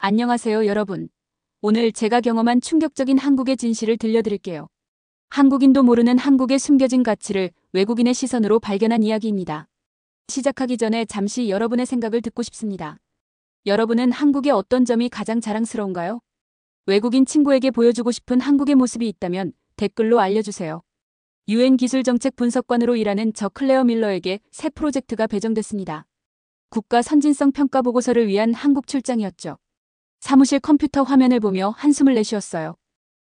안녕하세요, 여러분. 오늘 제가 경험한 충격적인 한국의 진실을 들려드릴게요. 한국인도 모르는 한국의 숨겨진 가치를 외국인의 시선으로 발견한 이야기입니다. 시작하기 전에 잠시 여러분의 생각을 듣고 싶습니다. 여러분은 한국의 어떤 점이 가장 자랑스러운가요? 외국인 친구에게 보여주고 싶은 한국의 모습이 있다면 댓글로 알려주세요. 유엔 기술정책 분석관으로 일하는 저 클레어 밀러에게 새 프로젝트가 배정됐습니다. 국가 선진성 평가 보고서를 위한 한국 출장이었죠. 사무실 컴퓨터 화면을 보며 한숨을 내쉬었어요.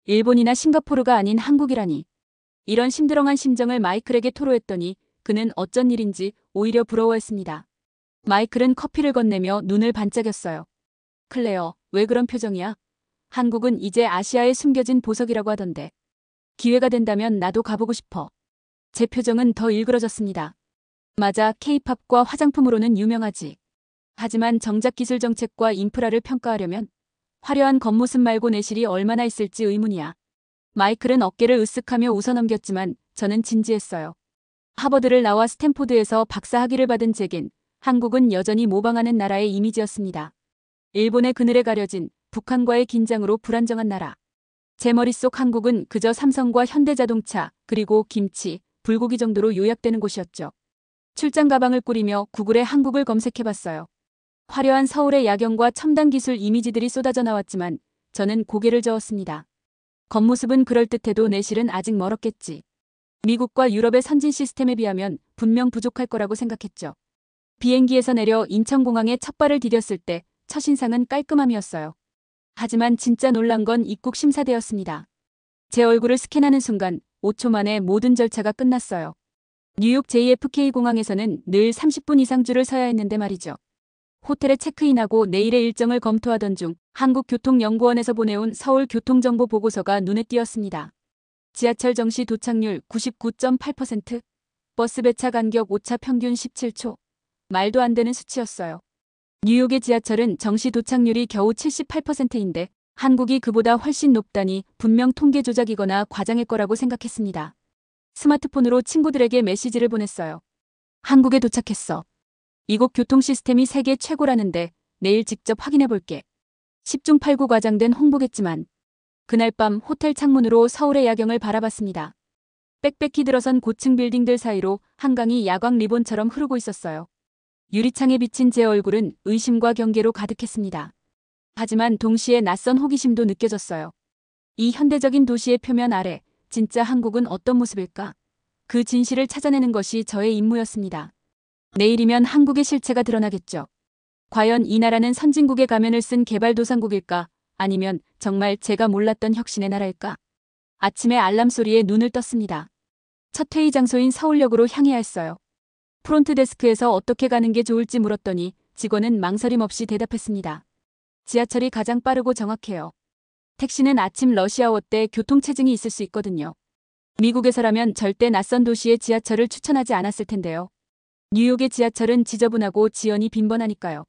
일본이나 싱가포르가 아닌 한국이라니. 이런 심드렁한 심정을 마이클에게 토로했더니 그는 어쩐 일인지 오히려 부러워했습니다. 마이클은 커피를 건네며 눈을 반짝였어요. 클레어, 왜 그런 표정이야? 한국은 이제 아시아의 숨겨진 보석이라고 하던데. 기회가 된다면 나도 가보고 싶어. 제 표정은 더 일그러졌습니다. 맞아, K-팝과 화장품으로는 유명하지. 하지만 정작 기술 정책과 인프라를 평가하려면 화려한 겉모습 말고 내실이 얼마나 있을지 의문이야. 마이클은 어깨를 으쓱하며 웃어넘겼지만 저는 진지했어요. 하버드를 나와 스탠포드에서 박사 학위를 받은 제겐, 한국은 여전히 모방하는 나라의 이미지였습니다. 일본의 그늘에 가려진 북한과의 긴장으로 불안정한 나라. 제 머릿속 한국은 그저 삼성과 현대자동차, 그리고 김치, 불고기 정도로 요약되는 곳이었죠. 출장 가방을 꾸리며 구글에 한국을 검색해봤어요. 화려한 서울의 야경과 첨단 기술 이미지들이 쏟아져 나왔지만 저는 고개를 저었습니다. 겉모습은 그럴듯해도 내실은 아직 멀었겠지. 미국과 유럽의 선진 시스템에 비하면 분명 부족할 거라고 생각했죠. 비행기에서 내려 인천공항에 첫 발을 디뎠을 때 첫인상은 깔끔함이었어요. 하지만 진짜 놀란 건 입국 심사대였습니다. 제 얼굴을 스캔하는 순간 5초 만에 모든 절차가 끝났어요. 뉴욕 JFK 공항에서는 늘 30분 이상 줄을 서야 했는데 말이죠. 호텔에 체크인하고 내일의 일정을 검토하던 중 한국교통연구원에서 보내온 서울교통정보 보고서가 눈에 띄었습니다. 지하철 정시 도착률 99.8%, 버스 배차 간격 오차 평균 17초. 말도 안 되는 수치였어요. 뉴욕의 지하철은 정시 도착률이 겨우 78%인데 한국이 그보다 훨씬 높다니 분명 통계 조작이거나 과장일 거라고 생각했습니다. 스마트폰으로 친구들에게 메시지를 보냈어요. 한국에 도착했어. 이곳 교통 시스템이 세계 최고라는데 내일 직접 확인해 볼게. 10중 8구 과장된 홍보겠지만 그날 밤 호텔 창문으로 서울의 야경을 바라봤습니다. 빽빽히 들어선 고층 빌딩들 사이로 한강이 야광 리본처럼 흐르고 있었어요. 유리창에 비친 제 얼굴은 의심과 경계로 가득했습니다. 하지만 동시에 낯선 호기심도 느껴졌어요. 이 현대적인 도시의 표면 아래 진짜 한국은 어떤 모습일까? 그 진실을 찾아내는 것이 저의 임무였습니다. 내일이면 한국의 실체가 드러나겠죠. 과연 이 나라는 선진국의 가면을 쓴 개발도상국일까? 아니면 정말 제가 몰랐던 혁신의 나라일까? 아침에 알람 소리에 눈을 떴습니다. 첫 회의 장소인 서울역으로 향해야 했어요. 프론트 데스크에서 어떻게 가는 게 좋을지 물었더니 직원은 망설임 없이 대답했습니다. 지하철이 가장 빠르고 정확해요. 택시는 아침 러시아워 때 교통체증이 있을 수 있거든요. 미국에서라면 절대 낯선 도시의 지하철을 추천하지 않았을 텐데요. 뉴욕의 지하철은 지저분하고 지연이 빈번하니까요.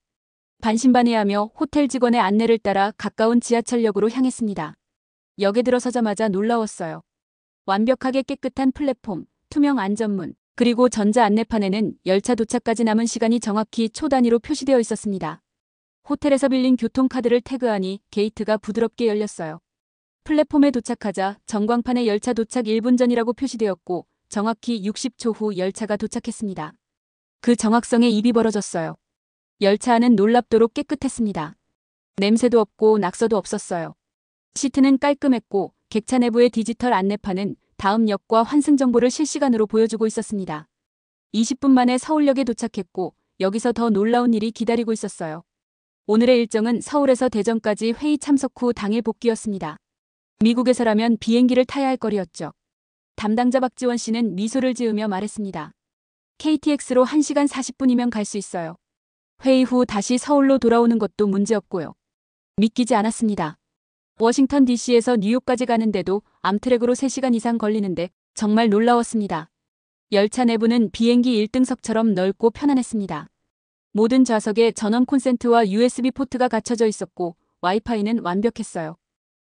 반신반의하며 호텔 직원의 안내를 따라 가까운 지하철역으로 향했습니다. 역에 들어서자마자 놀라웠어요. 완벽하게 깨끗한 플랫폼, 투명 안전문, 그리고 전자 안내판에는 열차 도착까지 남은 시간이 정확히 초 단위로 표시되어 있었습니다. 호텔에서 빌린 교통카드를 태그하니 게이트가 부드럽게 열렸어요. 플랫폼에 도착하자 전광판에 열차 도착 1분 전이라고 표시되었고 정확히 60초 후 열차가 도착했습니다. 그 정확성에 입이 벌어졌어요. 열차 안은 놀랍도록 깨끗했습니다. 냄새도 없고 낙서도 없었어요. 시트는 깔끔했고 객차 내부의 디지털 안내판은 다음 역과 환승 정보를 실시간으로 보여주고 있었습니다. 20분 만에 서울역에 도착했고 여기서 더 놀라운 일이 기다리고 있었어요. 오늘의 일정은 서울에서 대전까지 회의 참석 후 당일 복귀였습니다. 미국에서라면 비행기를 타야 할 거리였죠. 담당자 박지원 씨는 미소를 지으며 말했습니다. KTX로 1시간 40분이면 갈 수 있어요. 회의 후 다시 서울로 돌아오는 것도 문제였고요. 믿기지 않았습니다. 워싱턴 DC에서 뉴욕까지 가는데도 암트랙으로 3시간 이상 걸리는데 정말 놀라웠습니다. 열차 내부는 비행기 1등석처럼 넓고 편안했습니다. 모든 좌석에 전원 콘센트와 USB 포트가 갖춰져 있었고 와이파이는 완벽했어요.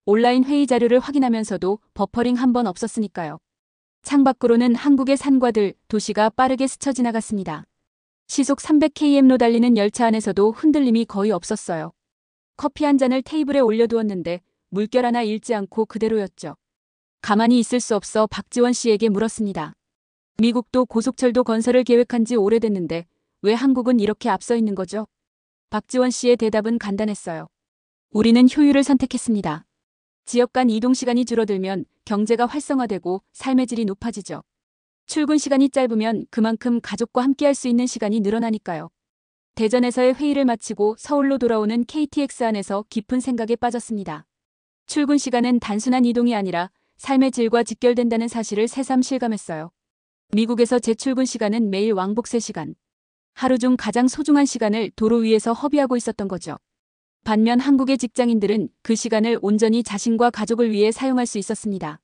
온라인 회의 자료를 확인하면서도 버퍼링 한 번 없었으니까요. 창밖으로는 한국의 산과들, 도시가 빠르게 스쳐 지나갔습니다. 시속 300km로 달리는 열차 안에서도 흔들림이 거의 없었어요. 커피 한 잔을 테이블에 올려두었는데 물결 하나 잃지 않고 그대로였죠. 가만히 있을 수 없어 박지원 씨에게 물었습니다. 미국도 고속철도 건설을 계획한 지 오래됐는데 왜 한국은 이렇게 앞서 있는 거죠? 박지원 씨의 대답은 간단했어요. 우리는 효율을 선택했습니다. 지역 간 이동 시간이 줄어들면 경제가 활성화되고 삶의 질이 높아지죠. 출근 시간이 짧으면 그만큼 가족과 함께할 수 있는 시간이 늘어나니까요. 대전에서의 회의를 마치고 서울로 돌아오는 KTX 안에서 깊은 생각에 빠졌습니다. 출근 시간은 단순한 이동이 아니라 삶의 질과 직결된다는 사실을 새삼 실감했어요. 미국에서 제 출근 시간은 매일 왕복 3시간. 하루 중 가장 소중한 시간을 도로 위에서 허비하고 있었던 거죠. 반면 한국의 직장인들은 그 시간을 온전히 자신과 가족을 위해 사용할 수 있었습니다.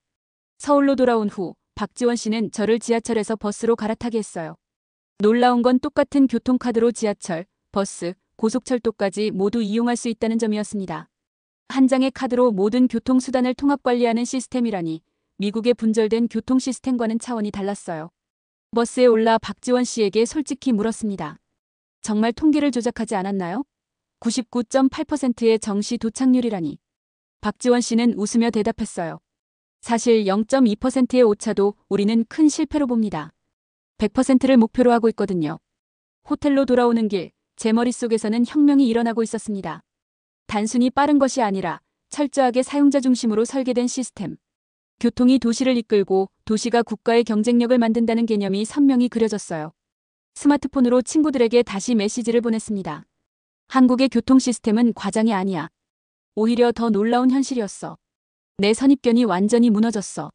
서울로 돌아온 후 박지원 씨는 저를 지하철에서 버스로 갈아타게 했어요. 놀라운 건 똑같은 교통카드로 지하철, 버스, 고속철도까지 모두 이용할 수 있다는 점이었습니다. 한 장의 카드로 모든 교통수단을 통합관리하는 시스템이라니 미국의 분절된 교통 시스템과는 차원이 달랐어요. 버스에 올라 박지원 씨에게 솔직히 물었습니다. 정말 통계를 조작하지 않았나요? 99.8%의 정시 도착률이라니. 박지원 씨는 웃으며 대답했어요. 사실 0.2%의 오차도 우리는 큰 실패로 봅니다. 100%를 목표로 하고 있거든요. 호텔로 돌아오는 길, 제 머릿속에서는 혁명이 일어나고 있었습니다. 단순히 빠른 것이 아니라 철저하게 사용자 중심으로 설계된 시스템. 교통이 도시를 이끌고 도시가 국가의 경쟁력을 만든다는 개념이 선명히 그려졌어요. 스마트폰으로 친구들에게 다시 메시지를 보냈습니다. 한국의 교통 시스템은 과장이 아니야. 오히려 더 놀라운 현실이었어. 내 선입견이 완전히 무너졌어.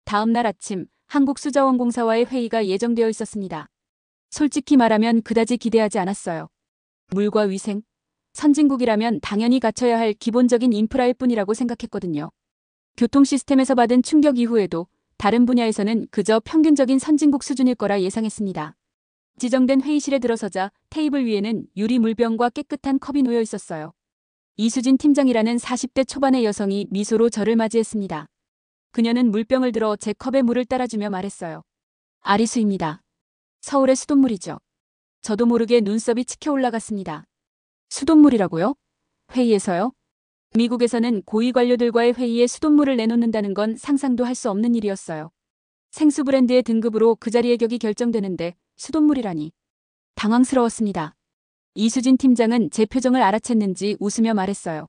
다음 날 아침 한국수자원공사와의 회의가 예정되어 있었습니다. 솔직히 말하면 그다지 기대하지 않았어요. 물과 위생, 선진국이라면 당연히 갖춰야 할 기본적인 인프라일 뿐이라고 생각했거든요. 교통 시스템에서 받은 충격 이후에도 다른 분야에서는 그저 평균적인 선진국 수준일 거라 예상했습니다. 지정된 회의실에 들어서자 테이블 위에는 유리 물병과 깨끗한 컵이 놓여 있었어요. 이수진 팀장이라는 40대 초반의 여성이 미소로 저를 맞이했습니다. 그녀는 물병을 들어 제 컵에 물을 따라주며 말했어요. 아리수입니다. 서울의 수돗물이죠. 저도 모르게 눈썹이 치켜 올라갔습니다. 수돗물이라고요? 회의에서요? 미국에서는 고위 관료들과의 회의에 수돗물을 내놓는다는 건 상상도 할 수 없는 일이었어요. 생수 브랜드의 등급으로 그 자리의 격이 결정되는데 수돗물이라니. 당황스러웠습니다. 이수진 팀장은 제 표정을 알아챘는지 웃으며 말했어요.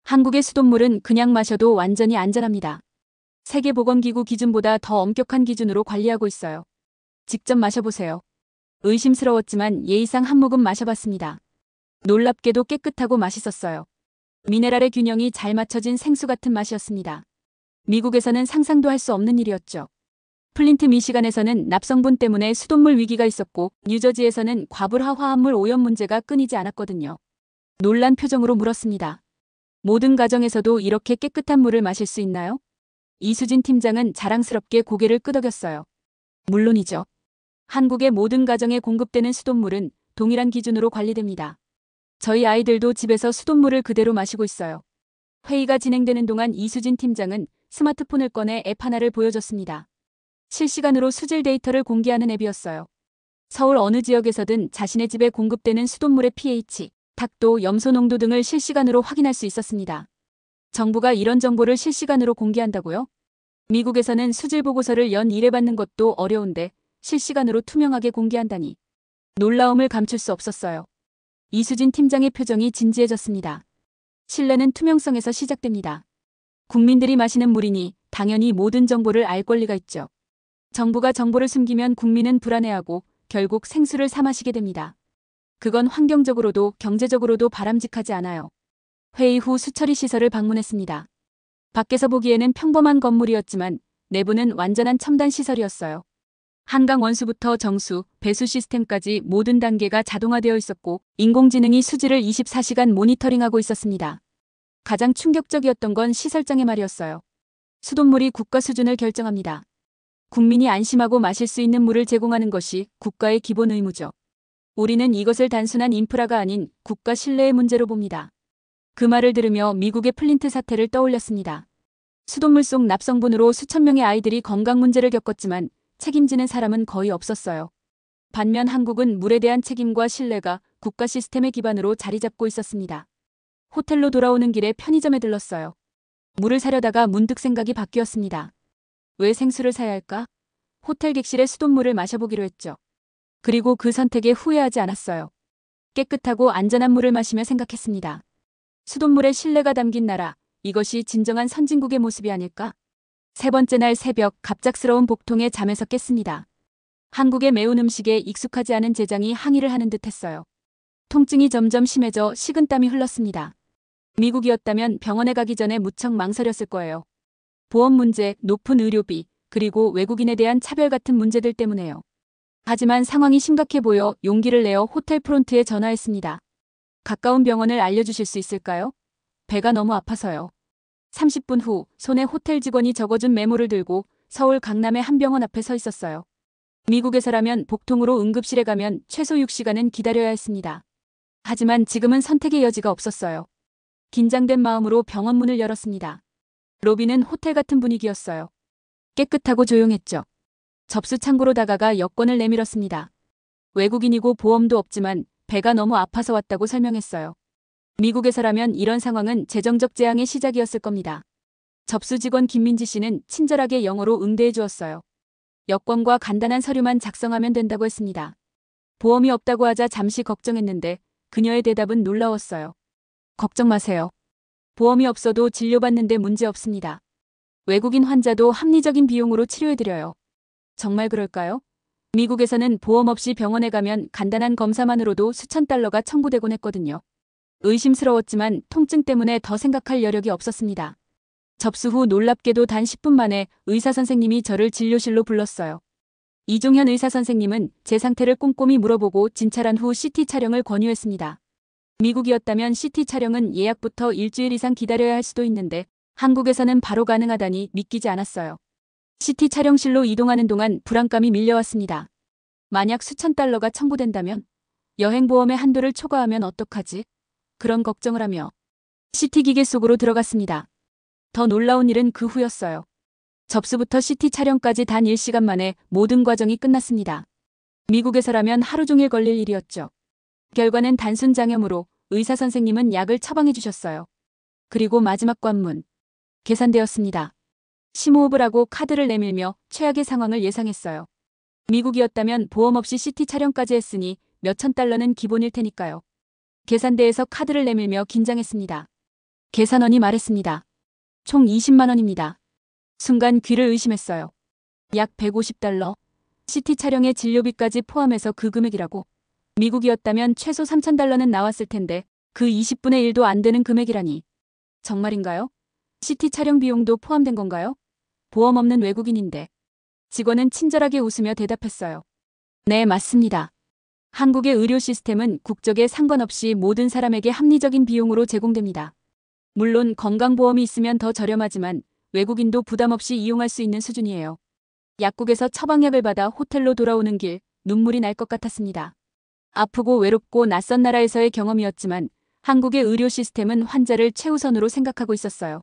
한국의 수돗물은 그냥 마셔도 완전히 안전합니다. 세계보건기구 기준보다 더 엄격한 기준으로 관리하고 있어요. 직접 마셔보세요. 의심스러웠지만 예의상 한 모금 마셔봤습니다. 놀랍게도 깨끗하고 맛있었어요. 미네랄의 균형이 잘 맞춰진 생수 같은 맛이었습니다. 미국에서는 상상도 할 수 없는 일이었죠. 플린트 미시간에서는 납성분 때문에 수돗물 위기가 있었고 뉴저지에서는 과불화 화합물 오염 문제가 끊이지 않았거든요. 놀란 표정으로 물었습니다. 모든 가정에서도 이렇게 깨끗한 물을 마실 수 있나요? 이수진 팀장은 자랑스럽게 고개를 끄덕였어요. 물론이죠. 한국의 모든 가정에 공급되는 수돗물은 동일한 기준으로 관리됩니다. 저희 아이들도 집에서 수돗물을 그대로 마시고 있어요. 회의가 진행되는 동안 이수진 팀장은 스마트폰을 꺼내 앱 하나를 보여줬습니다. 실시간으로 수질 데이터를 공개하는 앱이었어요. 서울 어느 지역에서든 자신의 집에 공급되는 수돗물의 pH, 탁도, 염소 농도 등을 실시간으로 확인할 수 있었습니다. 정부가 이런 정보를 실시간으로 공개한다고요? 미국에서는 수질 보고서를 연 1회 받는 것도 어려운데 실시간으로 투명하게 공개한다니. 놀라움을 감출 수 없었어요. 이수진 팀장의 표정이 진지해졌습니다. 신뢰는 투명성에서 시작됩니다. 국민들이 마시는 물이니 당연히 모든 정보를 알 권리가 있죠. 정부가 정보를 숨기면 국민은 불안해하고 결국 생수를 사 마시게 됩니다. 그건 환경적으로도 경제적으로도 바람직하지 않아요. 회의 후 수처리 시설을 방문했습니다. 밖에서 보기에는 평범한 건물이었지만 내부는 완전한 첨단 시설이었어요. 한강 원수부터 정수, 배수 시스템까지 모든 단계가 자동화되어 있었고 인공지능이 수질을 24시간 모니터링하고 있었습니다. 가장 충격적이었던 건 시설장의 말이었어요. 수돗물이 국가 수준을 결정합니다. 국민이 안심하고 마실 수 있는 물을 제공하는 것이 국가의 기본 의무죠. 우리는 이것을 단순한 인프라가 아닌 국가 신뢰의 문제로 봅니다. 그 말을 들으며 미국의 플린트 사태를 떠올렸습니다. 수돗물 속 납성분으로 수천 명의 아이들이 건강 문제를 겪었지만 책임지는 사람은 거의 없었어요. 반면 한국은 물에 대한 책임과 신뢰가 국가 시스템의 기반으로 자리 잡고 있었습니다. 호텔로 돌아오는 길에 편의점에 들렀어요. 물을 사려다가 문득 생각이 바뀌었습니다. 왜 생수를 사야 할까? 호텔 객실에 수돗물을 마셔보기로 했죠. 그리고 그 선택에 후회하지 않았어요. 깨끗하고 안전한 물을 마시며 생각했습니다. 수돗물에 신뢰가 담긴 나라, 이것이 진정한 선진국의 모습이 아닐까? 세 번째 날 새벽 갑작스러운 복통에 잠에서 깼습니다. 한국의 매운 음식에 익숙하지 않은 제장이 항의를 하는 듯했어요. 통증이 점점 심해져 식은땀이 흘렀습니다. 미국이었다면 병원에 가기 전에 무척 망설였을 거예요. 보험 문제, 높은 의료비, 그리고 외국인에 대한 차별 같은 문제들 때문에요. 하지만 상황이 심각해 보여 용기를 내어 호텔 프론트에 전화했습니다. 가까운 병원을 알려주실 수 있을까요? 배가 너무 아파서요. 30분 후 손에 호텔 직원이 적어준 메모를 들고 서울 강남의 한 병원 앞에 서 있었어요. 미국에서라면 복통으로 응급실에 가면 최소 6시간은 기다려야 했습니다. 하지만 지금은 선택의 여지가 없었어요. 긴장된 마음으로 병원 문을 열었습니다. 로비는 호텔 같은 분위기였어요. 깨끗하고 조용했죠. 접수 창구로 다가가 여권을 내밀었습니다. 외국인이고 보험도 없지만 배가 너무 아파서 왔다고 설명했어요. 미국에서라면 이런 상황은 재정적 재앙의 시작이었을 겁니다. 접수 직원 김민지 씨는 친절하게 영어로 응대해 주었어요. 여권과 간단한 서류만 작성하면 된다고 했습니다. 보험이 없다고 하자 잠시 걱정했는데 그녀의 대답은 놀라웠어요. 걱정 마세요. 보험이 없어도 진료받는데 문제 없습니다. 외국인 환자도 합리적인 비용으로 치료해드려요. 정말 그럴까요? 미국에서는 보험 없이 병원에 가면 간단한 검사만으로도 수천 달러가 청구되곤 했거든요. 의심스러웠지만 통증 때문에 더 생각할 여력이 없었습니다. 접수 후 놀랍게도 단 10분 만에 의사 선생님이 저를 진료실로 불렀어요. 이종현 의사 선생님은 제 상태를 꼼꼼히 물어보고 진찰한 후 CT 촬영을 권유했습니다. 미국이었다면 CT 촬영은 예약부터 일주일 이상 기다려야 할 수도 있는데 한국에서는 바로 가능하다니 믿기지 않았어요. CT 촬영실로 이동하는 동안 불안감이 밀려왔습니다. 만약 수천 달러가 청구된다면? 여행보험의 한도를 초과하면 어떡하지? 그런 걱정을 하며 CT 기계 속으로 들어갔습니다. 더 놀라운 일은 그 후였어요. 접수부터 CT 촬영까지 단 1시간 만에 모든 과정이 끝났습니다. 미국에서라면 하루 종일 걸릴 일이었죠. 결과는 단순 장염으로 의사 선생님은 약을 처방해 주셨어요. 그리고 마지막 관문. 계산되었습니다. 심호흡을 하고 카드를 내밀며 최악의 상황을 예상했어요. 미국이었다면 보험 없이 CT 촬영까지 했으니 몇천 달러는 기본일 테니까요. 계산대에서 카드를 내밀며 긴장했습니다. 계산원이 말했습니다. 총 20만 원입니다. 순간 귀를 의심했어요. 약 150달러. CT 촬영의 진료비까지 포함해서 그 금액이라고. 미국이었다면 최소 3,000달러는 나왔을 텐데 그 20분의 1도 안 되는 금액이라니. 정말인가요? CT 촬영 비용도 포함된 건가요? 보험 없는 외국인인데. 직원은 친절하게 웃으며 대답했어요. 네, 맞습니다. 한국의 의료 시스템은 국적에 상관없이 모든 사람에게 합리적인 비용으로 제공됩니다. 물론 건강보험이 있으면 더 저렴하지만 외국인도 부담 없이 이용할 수 있는 수준이에요. 약국에서 처방약을 받아 호텔로 돌아오는 길 눈물이 날 것 같았습니다. 아프고 외롭고 낯선 나라에서의 경험이었지만 한국의 의료 시스템은 환자를 최우선으로 생각하고 있었어요.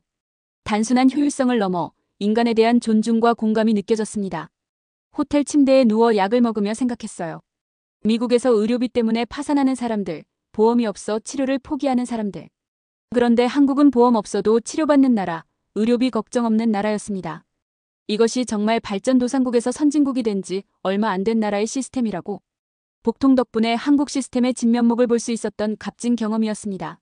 단순한 효율성을 넘어 인간에 대한 존중과 공감이 느껴졌습니다. 호텔 침대에 누워 약을 먹으며 생각했어요. 미국에서 의료비 때문에 파산하는 사람들, 보험이 없어 치료를 포기하는 사람들. 그런데 한국은 보험 없어도 치료받는 나라, 의료비 걱정 없는 나라였습니다. 이것이 정말 발전도상국에서 선진국이 된 지 얼마 안 된 나라의 시스템이라고. 복통 덕분에 한국 시스템의 진면목을 볼 수 있었던 값진 경험이었습니다.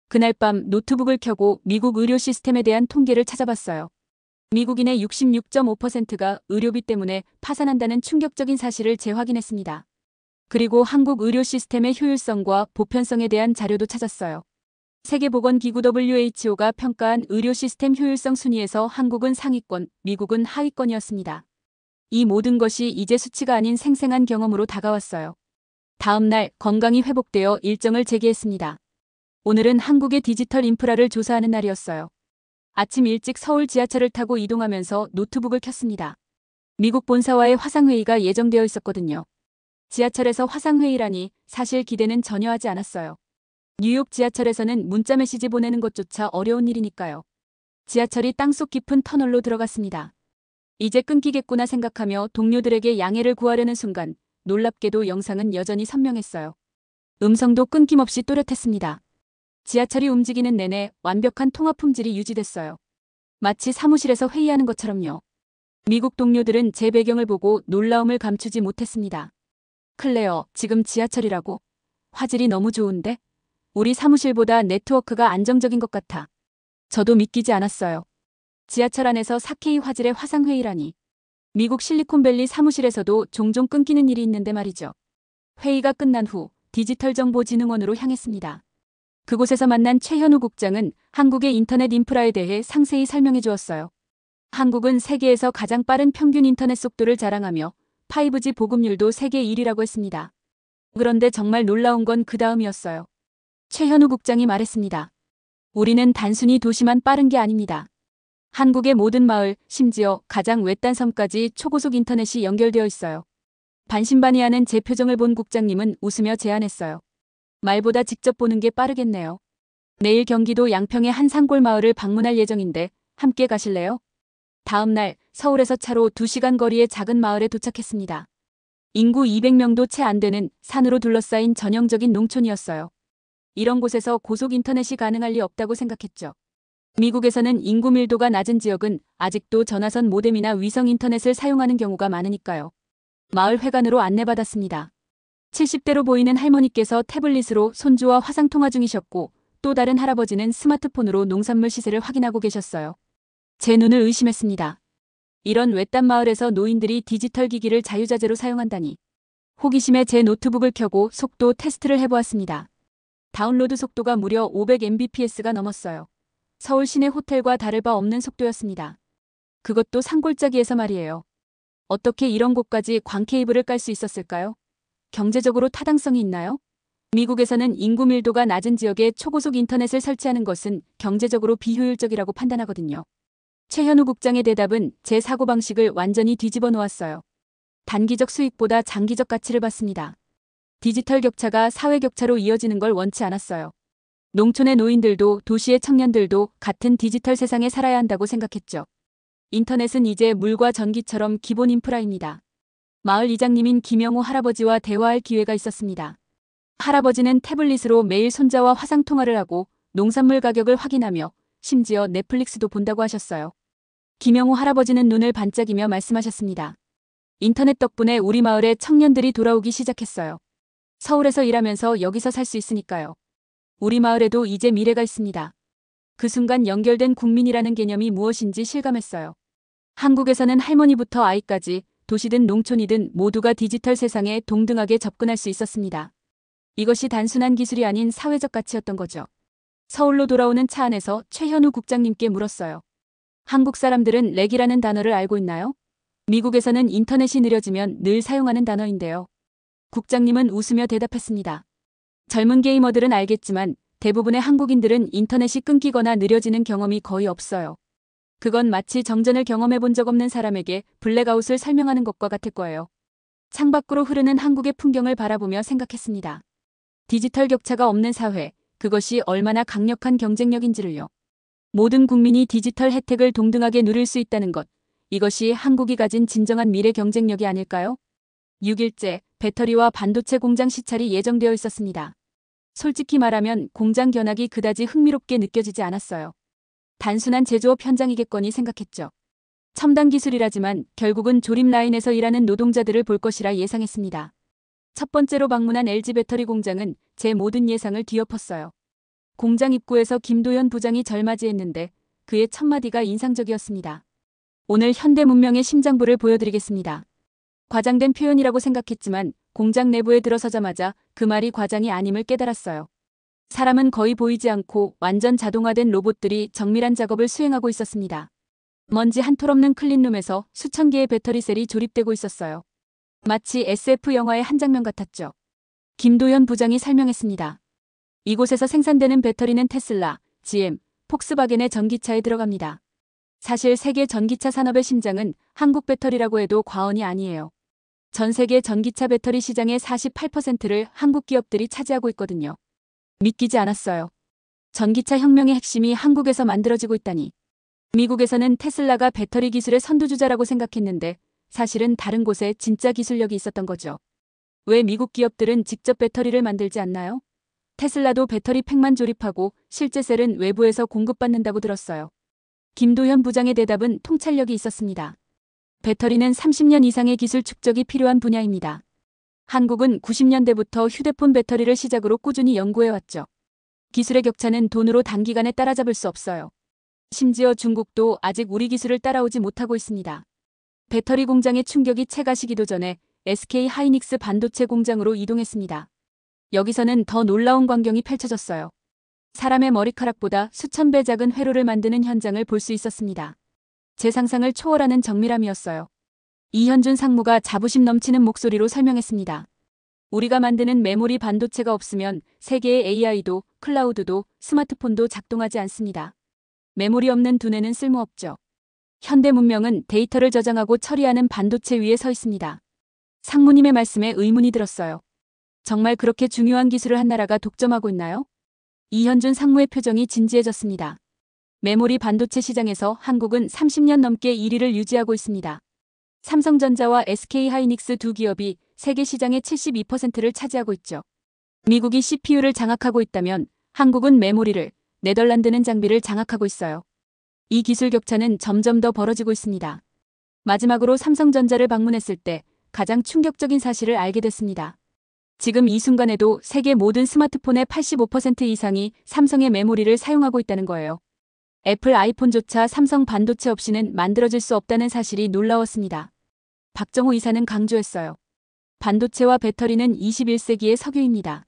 그날 밤 노트북을 켜고 미국 의료 시스템에 대한 통계를 찾아봤어요. 미국인의 66.5%가 의료비 때문에 파산한다는 충격적인 사실을 재확인했습니다. 그리고 한국 의료 시스템의 효율성과 보편성에 대한 자료도 찾았어요. 세계보건기구 WHO가 평가한 의료 시스템 효율성 순위에서 한국은 상위권, 미국은 하위권이었습니다. 이 모든 것이 이제 수치가 아닌 생생한 경험으로 다가왔어요. 다음 날 건강이 회복되어 일정을 재개했습니다. 오늘은 한국의 디지털 인프라를 조사하는 날이었어요. 아침 일찍 서울 지하철을 타고 이동하면서 노트북을 켰습니다. 미국 본사와의 화상회의가 예정되어 있었거든요. 지하철에서 화상회의라니 사실 기대는 전혀 하지 않았어요. 뉴욕 지하철에서는 문자 메시지 보내는 것조차 어려운 일이니까요. 지하철이 땅속 깊은 터널로 들어갔습니다. 이제 끊기겠구나 생각하며 동료들에게 양해를 구하려는 순간 놀랍게도 영상은 여전히 선명했어요. 음성도 끊김없이 또렷했습니다. 지하철이 움직이는 내내 완벽한 통화 품질이 유지됐어요. 마치 사무실에서 회의하는 것처럼요. 미국 동료들은 제 배경을 보고 놀라움을 감추지 못했습니다. 클레어, 지금 지하철이라고? 화질이 너무 좋은데? 우리 사무실보다 네트워크가 안정적인 것 같아. 저도 믿기지 않았어요. 지하철 안에서 4K 화질의 화상회의라니. 미국 실리콘밸리 사무실에서도 종종 끊기는 일이 있는데 말이죠. 회의가 끝난 후 디지털정보진흥원으로 향했습니다. 그곳에서 만난 최현우 국장은 한국의 인터넷 인프라에 대해 상세히 설명해 주었어요. 한국은 세계에서 가장 빠른 평균 인터넷 속도를 자랑하며 5G 보급률도 세계 1위라고 했습니다. 그런데 정말 놀라운 건 그 다음이었어요. 최현우 국장이 말했습니다. 우리는 단순히 도시만 빠른 게 아닙니다. 한국의 모든 마을, 심지어 가장 외딴 섬까지 초고속 인터넷이 연결되어 있어요. 반신반의하는 제 표정을 본 국장님은 웃으며 제안했어요. 말보다 직접 보는 게 빠르겠네요. 내일 경기도 양평의 한 산골 마을을 방문할 예정인데 함께 가실래요? 다음 날 서울에서 차로 2시간 거리의 작은 마을에 도착했습니다. 인구 200명도 채 안 되는 산으로 둘러싸인 전형적인 농촌이었어요. 이런 곳에서 고속 인터넷이 가능할 리 없다고 생각했죠. 미국에서는 인구 밀도가 낮은 지역은 아직도 전화선 모뎀이나 위성 인터넷을 사용하는 경우가 많으니까요. 마을 회관으로 안내받았습니다. 70대로 보이는 할머니께서 태블릿으로 손주와 화상통화 중이셨고 또 다른 할아버지는 스마트폰으로 농산물 시세를 확인하고 계셨어요. 제 눈을 의심했습니다. 이런 외딴 마을에서 노인들이 디지털 기기를 자유자재로 사용한다니. 호기심에 제 노트북을 켜고 속도 테스트를 해보았습니다. 다운로드 속도가 무려 500mbps가 넘었어요. 서울 시내 호텔과 다를 바 없는 속도였습니다. 그것도 산골짜기에서 말이에요. 어떻게 이런 곳까지 광 케이블을 깔 수 있었을까요? 경제적으로 타당성이 있나요? 미국에서는 인구 밀도가 낮은 지역에 초고속 인터넷을 설치하는 것은 경제적으로 비효율적이라고 판단하거든요. 최현우 국장의 대답은 제 사고방식을 완전히 뒤집어 놓았어요. 단기적 수익보다 장기적 가치를 봤습니다. 디지털 격차가 사회 격차로 이어지는 걸 원치 않았어요. 농촌의 노인들도 도시의 청년들도 같은 디지털 세상에 살아야 한다고 생각했죠. 인터넷은 이제 물과 전기처럼 기본 인프라입니다. 마을 이장님인 김영호 할아버지와 대화할 기회가 있었습니다. 할아버지는 태블릿으로 매일 손자와 화상통화를 하고 농산물 가격을 확인하며 심지어 넷플릭스도 본다고 하셨어요. 김영호 할아버지는 눈을 반짝이며 말씀하셨습니다. 인터넷 덕분에 우리 마을에 청년들이 돌아오기 시작했어요. 서울에서 일하면서 여기서 살 수 있으니까요. 우리 마을에도 이제 미래가 있습니다. 그 순간 연결된 국민이라는 개념이 무엇인지 실감했어요. 한국에서는 할머니부터 아이까지 도시든 농촌이든 모두가 디지털 세상에 동등하게 접근할 수 있었습니다. 이것이 단순한 기술이 아닌 사회적 가치였던 거죠. 서울로 돌아오는 차 안에서 최현우 국장님께 물었어요. 한국 사람들은 렉이라는 단어를 알고 있나요? 미국에서는 인터넷이 느려지면 늘 사용하는 단어인데요. 국장님은 웃으며 대답했습니다. 젊은 게이머들은 알겠지만 대부분의 한국인들은 인터넷이 끊기거나 느려지는 경험이 거의 없어요. 그건 마치 정전을 경험해 본 적 없는 사람에게 블랙아웃을 설명하는 것과 같을 거예요. 창밖으로 흐르는 한국의 풍경을 바라보며 생각했습니다. 디지털 격차가 없는 사회, 그것이 얼마나 강력한 경쟁력인지를요. 모든 국민이 디지털 혜택을 동등하게 누릴 수 있다는 것, 이것이 한국이 가진 진정한 미래 경쟁력이 아닐까요? 6일째, 배터리와 반도체 공장 시찰이 예정되어 있었습니다. 솔직히 말하면 공장 견학이 그다지 흥미롭게 느껴지지 않았어요. 단순한 제조업 현장이겠거니 생각했죠. 첨단 기술이라지만 결국은 조립 라인에서 일하는 노동자들을 볼 것이라 예상했습니다. 첫 번째로 방문한 LG 배터리 공장은 제 모든 예상을 뒤엎었어요. 공장 입구에서 김도현 부장이 절 맞이했는데 그의 첫마디가 인상적이었습니다. 오늘 현대 문명의 심장부를 보여드리겠습니다. 과장된 표현이라고 생각했지만 공장 내부에 들어서자마자 그 말이 과장이 아님을 깨달았어요. 사람은 거의 보이지 않고 완전 자동화된 로봇들이 정밀한 작업을 수행하고 있었습니다. 먼지 한 톨 없는 클린룸에서 수천 개의 배터리 셀이 조립되고 있었어요. 마치 SF 영화의 한 장면 같았죠. 김도현 부장이 설명했습니다. 이곳에서 생산되는 배터리는 테슬라, GM, 폭스바겐의 전기차에 들어갑니다. 사실 세계 전기차 산업의 심장은 한국 배터리라고 해도 과언이 아니에요. 전 세계 전기차 배터리 시장의 48%를 한국 기업들이 차지하고 있거든요. 믿기지 않았어요. 전기차 혁명의 핵심이 한국에서 만들어지고 있다니. 미국에서는 테슬라가 배터리 기술의 선두주자라고 생각했는데 사실은 다른 곳에 진짜 기술력이 있었던 거죠. 왜 미국 기업들은 직접 배터리를 만들지 않나요? 테슬라도 배터리 팩만 조립하고 실제 셀은 외부에서 공급받는다고 들었어요. 김도현 부장의 대답은 통찰력이 있었습니다. 배터리는 30년 이상의 기술 축적이 필요한 분야입니다. 한국은 90년대부터 휴대폰 배터리를 시작으로 꾸준히 연구해왔죠. 기술의 격차는 돈으로 단기간에 따라잡을 수 없어요. 심지어 중국도 아직 우리 기술을 따라오지 못하고 있습니다. 배터리 공장의 충격이 채 가시기도 전에 SK 하이닉스 반도체 공장으로 이동했습니다. 여기서는 더 놀라운 광경이 펼쳐졌어요. 사람의 머리카락보다 수천 배 작은 회로를 만드는 현장을 볼 수 있었습니다. 제 상상을 초월하는 정밀함이었어요. 이현준 상무가 자부심 넘치는 목소리로 설명했습니다. 우리가 만드는 메모리 반도체가 없으면 세계의 AI도, 클라우드도, 스마트폰도 작동하지 않습니다. 메모리 없는 두뇌는 쓸모없죠. 현대 문명은 데이터를 저장하고 처리하는 반도체 위에 서 있습니다. 상무님의 말씀에 의문이 들었어요. 정말 그렇게 중요한 기술을 한 나라가 독점하고 있나요? 이현준 상무의 표정이 진지해졌습니다. 메모리 반도체 시장에서 한국은 30년 넘게 1위를 유지하고 있습니다. 삼성전자와 SK하이닉스 두 기업이 세계 시장의 72%를 차지하고 있죠. 미국이 CPU를 장악하고 있다면 한국은 메모리를, 네덜란드는 장비를 장악하고 있어요. 이 기술 격차는 점점 더 벌어지고 있습니다. 마지막으로 삼성전자를 방문했을 때 가장 충격적인 사실을 알게 됐습니다. 지금 이 순간에도 세계 모든 스마트폰의 85% 이상이 삼성의 메모리를 사용하고 있다는 거예요. 애플 아이폰조차 삼성 반도체 없이는 만들어질 수 없다는 사실이 놀라웠습니다. 박정호 이사는 강조했어요. 반도체와 배터리는 21세기의 석유입니다.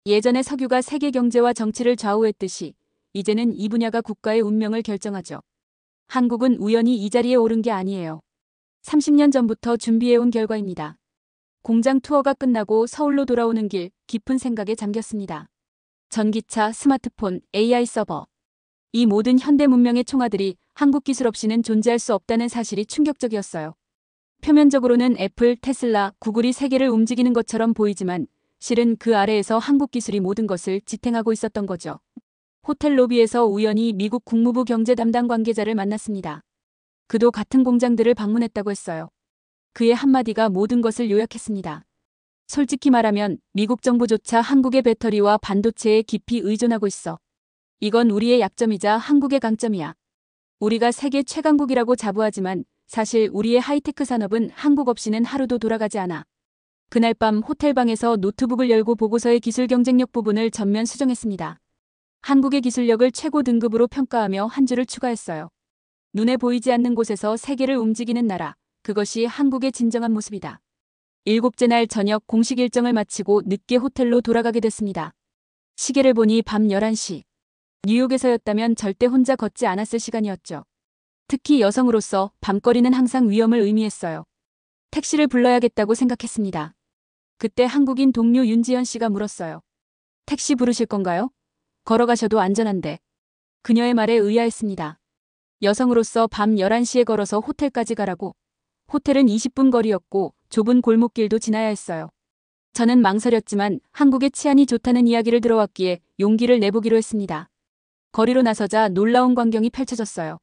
예전에 석유가 세계 경제와 정치를 좌우했듯이 이제는 이 분야가 국가의 운명을 결정하죠. 한국은 우연히 이 자리에 오른 게 아니에요. 30년 전부터 준비해온 결과입니다. 공장 투어가 끝나고 서울로 돌아오는 길 깊은 생각에 잠겼습니다. 전기차, 스마트폰, AI 서버. 이 모든 현대 문명의 총아들이 한국 기술 없이는 존재할 수 없다는 사실이 충격적이었어요. 표면적으로는 애플, 테슬라, 구글이 세계를 움직이는 것처럼 보이지만 실은 그 아래에서 한국 기술이 모든 것을 지탱하고 있었던 거죠. 호텔 로비에서 우연히 미국 국무부 경제 담당 관계자를 만났습니다. 그도 같은 공장들을 방문했다고 했어요. 그의 한마디가 모든 것을 요약했습니다. 솔직히 말하면 미국 정부조차 한국의 배터리와 반도체에 깊이 의존하고 있어. 이건 우리의 약점이자 한국의 강점이야. 우리가 세계 최강국이라고 자부하지만 사실 우리의 하이테크 산업은 한국 없이는 하루도 돌아가지 않아. 그날 밤 호텔방에서 노트북을 열고 보고서의 기술 경쟁력 부분을 전면 수정했습니다. 한국의 기술력을 최고 등급으로 평가하며 한 줄을 추가했어요. 눈에 보이지 않는 곳에서 세계를 움직이는 나라, 그것이 한국의 진정한 모습이다. 7째 날 저녁 공식 일정을 마치고 늦게 호텔로 돌아가게 됐습니다. 시계를 보니 밤 11시. 뉴욕에서였다면 절대 혼자 걷지 않았을 시간이었죠. 특히 여성으로서 밤거리는 항상 위험을 의미했어요. 택시를 불러야겠다고 생각했습니다. 그때 한국인 동료 윤지연 씨가 물었어요. 택시 부르실 건가요? 걸어가셔도 안전한데. 그녀의 말에 의아했습니다. 여성으로서 밤 11시에 걸어서 호텔까지 가라고. 호텔은 20분 거리였고 좁은 골목길도 지나야 했어요. 저는 망설였지만 한국의 치안이 좋다는 이야기를 들어왔기에 용기를 내보기로 했습니다. 거리로 나서자 놀라운 광경이 펼쳐졌어요.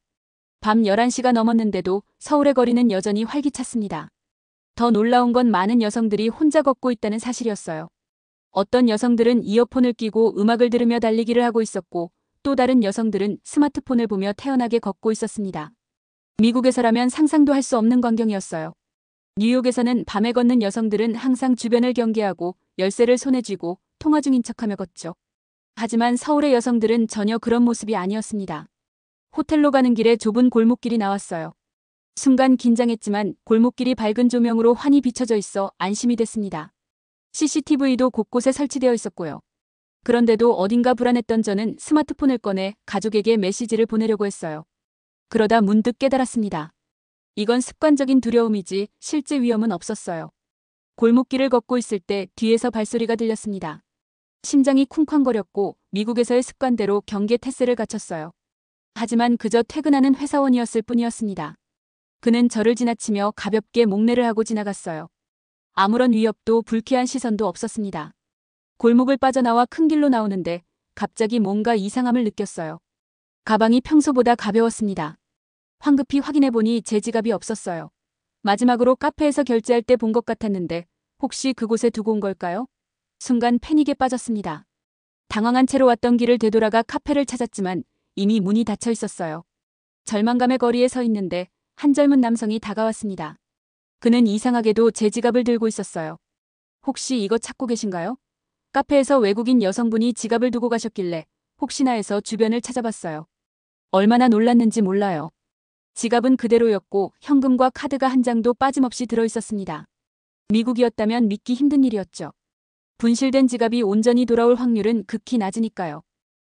밤 11시가 넘었는데도 서울의 거리는 여전히 활기찼습니다. 더 놀라운 건 많은 여성들이 혼자 걷고 있다는 사실이었어요. 어떤 여성들은 이어폰을 끼고 음악을 들으며 달리기를 하고 있었고 또 다른 여성들은 스마트폰을 보며 태연하게 걷고 있었습니다. 미국에서라면 상상도 할 수 없는 광경이었어요. 뉴욕에서는 밤에 걷는 여성들은 항상 주변을 경계하고 열쇠를 손에 쥐고 통화 중인 척하며 걷죠. 하지만 서울의 여성들은 전혀 그런 모습이 아니었습니다. 호텔로 가는 길에 좁은 골목길이 나왔어요. 순간 긴장했지만 골목길이 밝은 조명으로 환히 비춰져 있어 안심이 됐습니다. CCTV도 곳곳에 설치되어 있었고요. 그런데도 어딘가 불안했던 저는 스마트폰을 꺼내 가족에게 메시지를 보내려고 했어요. 그러다 문득 깨달았습니다. 이건 습관적인 두려움이지 실제 위험은 없었어요. 골목길을 걷고 있을 때 뒤에서 발소리가 들렸습니다. 심장이 쿵쾅거렸고 미국에서의 습관대로 경계 태세를 갖췄어요. 하지만 그저 퇴근하는 회사원이었을 뿐이었습니다. 그는 저를 지나치며 가볍게 목례를 하고 지나갔어요. 아무런 위협도 불쾌한 시선도 없었습니다. 골목을 빠져나와 큰 길로 나오는데 갑자기 뭔가 이상함을 느꼈어요. 가방이 평소보다 가벼웠습니다. 황급히 확인해보니 제 지갑이 없었어요. 마지막으로 카페에서 결제할 때 본 것 같았는데 혹시 그곳에 두고 온 걸까요? 순간 패닉에 빠졌습니다. 당황한 채로 왔던 길을 되돌아가 카페를 찾았지만 이미 문이 닫혀 있었어요. 절망감의 거리에 서 있는데 한 젊은 남성이 다가왔습니다. 그는 이상하게도 제 지갑을 들고 있었어요. 혹시 이거 찾고 계신가요? 카페에서 외국인 여성분이 지갑을 두고 가셨길래 혹시나 해서 주변을 찾아봤어요. 얼마나 놀랐는지 몰라요. 지갑은 그대로였고 현금과 카드가 한 장도 빠짐없이 들어있었습니다. 미국이었다면 믿기 힘든 일이었죠. 분실된 지갑이 온전히 돌아올 확률은 극히 낮으니까요.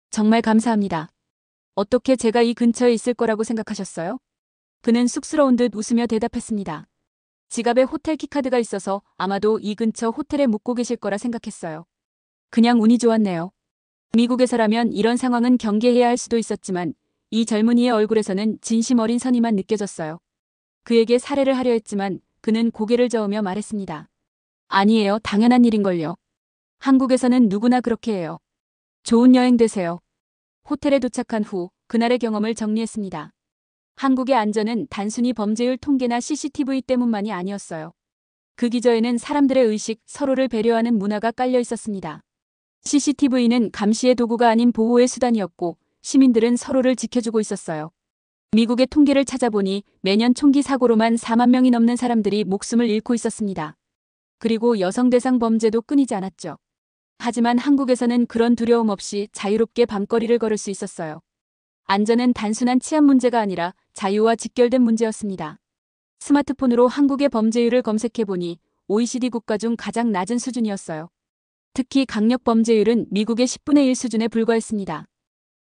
정말 감사합니다. 어떻게 제가 이 근처에 있을 거라고 생각하셨어요? 그는 쑥스러운 듯 웃으며 대답했습니다. 지갑에 호텔 키카드가 있어서 아마도 이 근처 호텔에 묵고 계실 거라 생각했어요. 그냥 운이 좋았네요. 미국에서라면 이런 상황은 경계해야 할 수도 있었지만 이 젊은이의 얼굴에서는 진심 어린 선의만 느껴졌어요. 그에게 살해를 하려 했지만 그는 고개를 저으며 말했습니다. 아니에요. 당연한 일인걸요. 한국에서는 누구나 그렇게 해요. 좋은 여행 되세요. 호텔에 도착한 후 그날의 경험을 정리했습니다. 한국의 안전은 단순히 범죄율 통계나 CCTV 때문만이 아니었어요. 그 기저에는 사람들의 의식, 서로를 배려하는 문화가 깔려 있었습니다. CCTV는 감시의 도구가 아닌 보호의 수단이었고 시민들은 서로를 지켜주고 있었어요. 미국의 통계를 찾아보니 매년 총기 사고로만 4만 명이 넘는 사람들이 목숨을 잃고 있었습니다. 그리고 여성 대상 범죄도 끊이지 않았죠. 하지만 한국에서는 그런 두려움 없이 자유롭게 밤거리를 걸을 수 있었어요. 안전은 단순한 치안 문제가 아니라 자유와 직결된 문제였습니다. 스마트폰으로 한국의 범죄율을 검색해보니 OECD 국가 중 가장 낮은 수준이었어요. 특히 강력 범죄율은 미국의 10분의 1 수준에 불과했습니다.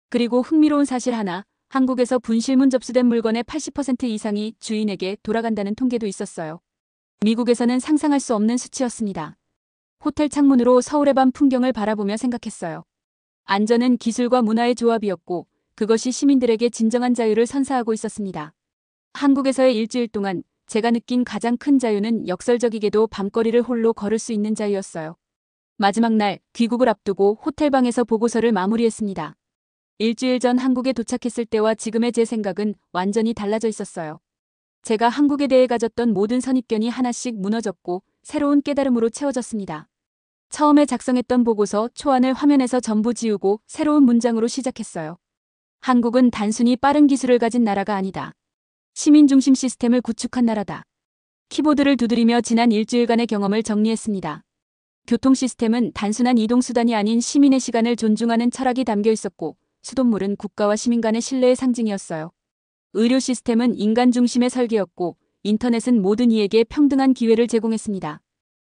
그리고 흥미로운 사실 하나, 한국에서 분실문 접수된 물건의 80% 이상이 주인에게 돌아간다는 통계도 있었어요. 미국에서는 상상할 수 없는 수치였습니다. 호텔 창문으로 서울의 밤 풍경을 바라보며 생각했어요. 안전은 기술과 문화의 조합이었고 그것이 시민들에게 진정한 자유를 선사하고 있었습니다. 한국에서의 일주일 동안 제가 느낀 가장 큰 자유는 역설적이게도 밤거리를 홀로 걸을 수 있는 자유였어요. 마지막 날 귀국을 앞두고 호텔방에서 보고서를 마무리했습니다. 일주일 전 한국에 도착했을 때와 지금의 제 생각은 완전히 달라져 있었어요. 제가 한국에 대해 가졌던 모든 선입견이 하나씩 무너졌고 새로운 깨달음으로 채워졌습니다. 처음에 작성했던 보고서 초안을 화면에서 전부 지우고 새로운 문장으로 시작했어요. 한국은 단순히 빠른 기술을 가진 나라가 아니다. 시민 중심 시스템을 구축한 나라다. 키보드를 두드리며 지난 일주일간의 경험을 정리했습니다. 교통 시스템은 단순한 이동수단이 아닌 시민의 시간을 존중하는 철학이 담겨 있었고 수돗물은 국가와 시민 간의 신뢰의 상징이었어요. 의료 시스템은 인간 중심의 설계였고 인터넷은 모든 이에게 평등한 기회를 제공했습니다.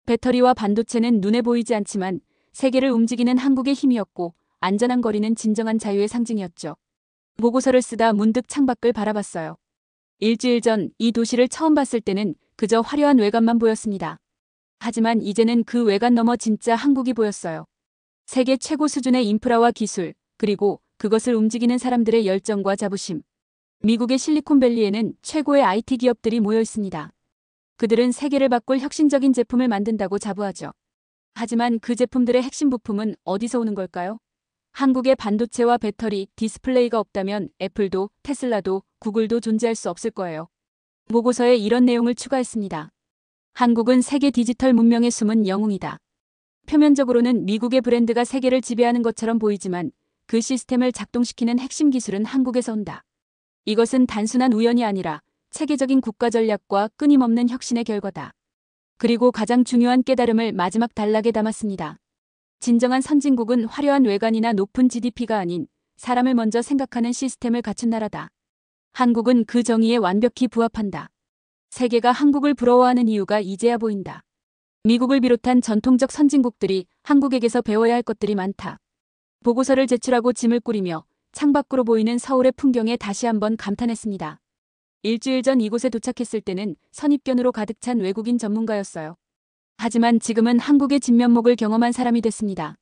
배터리와 반도체는 눈에 보이지 않지만 세계를 움직이는 한국의 힘이었고 안전한 거리는 진정한 자유의 상징이었죠. 보고서를 쓰다 문득 창밖을 바라봤어요. 일주일 전 이 도시를 처음 봤을 때는 그저 화려한 외관만 보였습니다. 하지만 이제는 그 외관 너머 진짜 한국이 보였어요. 세계 최고 수준의 인프라와 기술, 그리고 그것을 움직이는 사람들의 열정과 자부심. 미국의 실리콘밸리에는 최고의 IT 기업들이 모여 있습니다. 그들은 세계를 바꿀 혁신적인 제품을 만든다고 자부하죠. 하지만 그 제품들의 핵심 부품은 어디서 오는 걸까요? 한국의 반도체와 배터리, 디스플레이가 없다면 애플도, 테슬라도, 구글도 존재할 수 없을 거예요. 보고서에 이런 내용을 추가했습니다. 한국은 세계 디지털 문명의 숨은 영웅이다. 표면적으로는 미국의 브랜드가 세계를 지배하는 것처럼 보이지만 그 시스템을 작동시키는 핵심 기술은 한국에서 온다. 이것은 단순한 우연이 아니라 체계적인 국가 전략과 끊임없는 혁신의 결과다. 그리고 가장 중요한 깨달음을 마지막 단락에 담았습니다. 진정한 선진국은 화려한 외관이나 높은 GDP가 아닌 사람을 먼저 생각하는 시스템을 갖춘 나라다. 한국은 그 정의에 완벽히 부합한다. 세계가 한국을 부러워하는 이유가 이제야 보인다. 미국을 비롯한 전통적 선진국들이 한국에게서 배워야 할 것들이 많다. 보고서를 제출하고 짐을 꾸리며 창밖으로 보이는 서울의 풍경에 다시 한번 감탄했습니다. 일주일 전 이곳에 도착했을 때는 선입견으로 가득 찬 외국인 전문가였어요. 하지만 지금은 한국의 진면목을 경험한 사람이 됐습니다.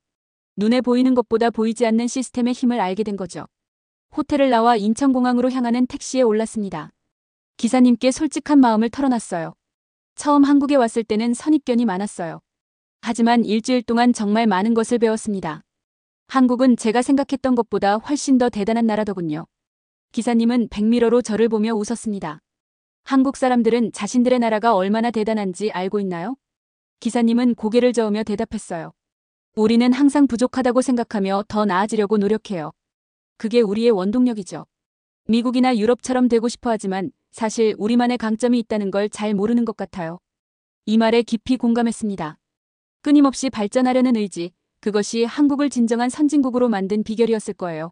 눈에 보이는 것보다 보이지 않는 시스템의 힘을 알게 된 거죠. 호텔을 나와 인천공항으로 향하는 택시에 올랐습니다. 기사님께 솔직한 마음을 털어놨어요. 처음 한국에 왔을 때는 선입견이 많았어요. 하지만 일주일 동안 정말 많은 것을 배웠습니다. 한국은 제가 생각했던 것보다 훨씬 더 대단한 나라더군요. 기사님은 백미러로 저를 보며 웃었습니다. 한국 사람들은 자신들의 나라가 얼마나 대단한지 알고 있나요? 기사님은 고개를 저으며 대답했어요. 우리는 항상 부족하다고 생각하며 더 나아지려고 노력해요. 그게 우리의 원동력이죠. 미국이나 유럽처럼 되고 싶어 하지만 사실 우리만의 강점이 있다는 걸 잘 모르는 것 같아요. 이 말에 깊이 공감했습니다. 끊임없이 발전하려는 의지, 그것이 한국을 진정한 선진국으로 만든 비결이었을 거예요.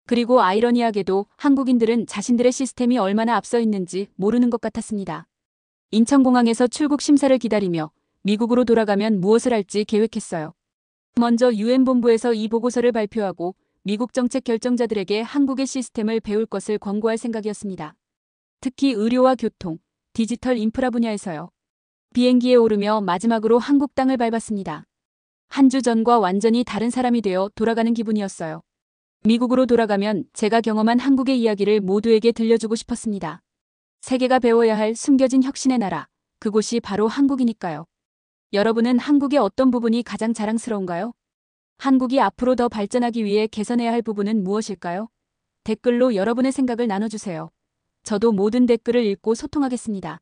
그리고 아이러니하게도 한국인들은 자신들의 시스템이 얼마나 앞서 있는지 모르는 것 같았습니다. 인천공항에서 출국 심사를 기다리며 미국으로 돌아가면 무엇을 할지 계획했어요. 먼저 유엔본부에서 이 보고서를 발표하고 미국 정책 결정자들에게 한국의 시스템을 배울 것을 권고할 생각이었습니다. 특히 의료와 교통, 디지털 인프라 분야에서요. 비행기에 오르며 마지막으로 한국 땅을 밟았습니다. 한 주 전과 완전히 다른 사람이 되어 돌아가는 기분이었어요. 미국으로 돌아가면 제가 경험한 한국의 이야기를 모두에게 들려주고 싶었습니다. 세계가 배워야 할 숨겨진 혁신의 나라, 그곳이 바로 한국이니까요. 여러분은 한국의 어떤 부분이 가장 자랑스러운가요? 한국이 앞으로 더 발전하기 위해 개선해야 할 부분은 무엇일까요? 댓글로 여러분의 생각을 나눠주세요. 저도 모든 댓글을 읽고 소통하겠습니다.